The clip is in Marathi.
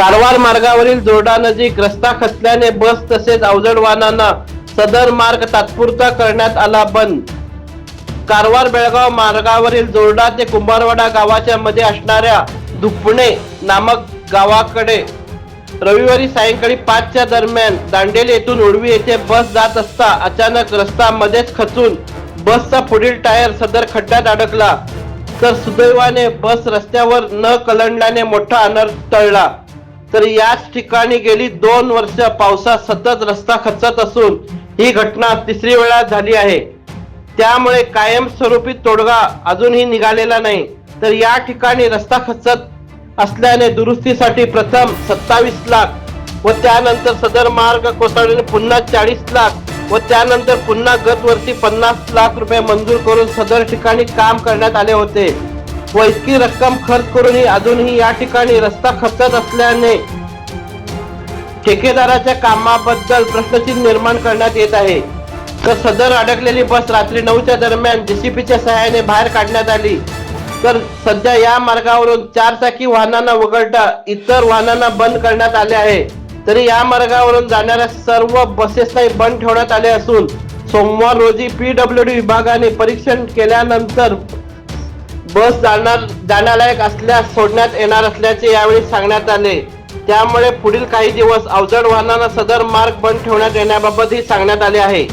कारवार मार्गावरील जोरडा नजीक रस्ता खचल्याने बस तसेच अवजड वाहनांना सदर मार्ग तात्पुरता करण्यात आला बंद। कारवार बेळगाव मार्गावरील जोरडा ते कुंभारवाडा गावाच्या मध्ये असणाऱ्या दुपणे नामक गावाकडे रविवारी सायंकाळी 5च्या दरम्यान दांडेली येथून उडवी येथे बस जात असता अचानक रस्ता मध्येच खचून बसचा पुढील टायर सदर खड्ड्यात अडकला, तर सुदैवाने बस रस्त्यावर न कलंडल्याने मोठा अनर्थ टळला। तर याच ठिकाणी गेली 2 वर्ष पावसात सतत रस्ता खचत असून ही घटना तिसरी वेळा झाली आहे। त्यामुळे कायमस्वरूपी तोडगा अजूनही निघालेला नाही। तर या ठिकाणी रस्ता खचत असल्याने दुरुस्तीसाठी प्रथम 27 लाख व त्यानंतर सदर मार्ग कोसळल्याने पुन्हा 40 लाख व त्यानंतर पुन्हा गतवर्षी 50 लाख रुपये मंजूर करून सदर ठिकाणी काम करण्यात आले होते व इतकी रक्कम खर्च करूनही अजूनही या ठिकाणी रस्ता खचत असल्याने ठेकेदाराच्या कामाबद्दल प्रश्नचिन्ह निर्माण करण्यात येत आहे। तर सदर अडकलेली बस रात्री 9च्या दरम्यान जेसीबीच्या सहाय्याने बाहेर काढण्यात आली। तर सध्या या मार्गावरून 4 चाकी वाहनांना वगळता इतर वाहनांना बंद करण्यात आले आहे। तरी या मार्गावरून जाणाऱ्या सर्व बसेसना बंद ठेवण्यात आले असून सोमवार रोजी पीडब्ल्यूडी विभागाने परीक्षण केल्यानंतर बस जाण्यालायक असल्यास सोडण्यात येणार असल्याचे यावेळी सांगण्यात आले। त्यामुळे पुढील काही दिवस अवजड वाहनांना सदर मार्ग बंद ठेवण्यात येण्याबाबतही सांगण्यात आले आहे।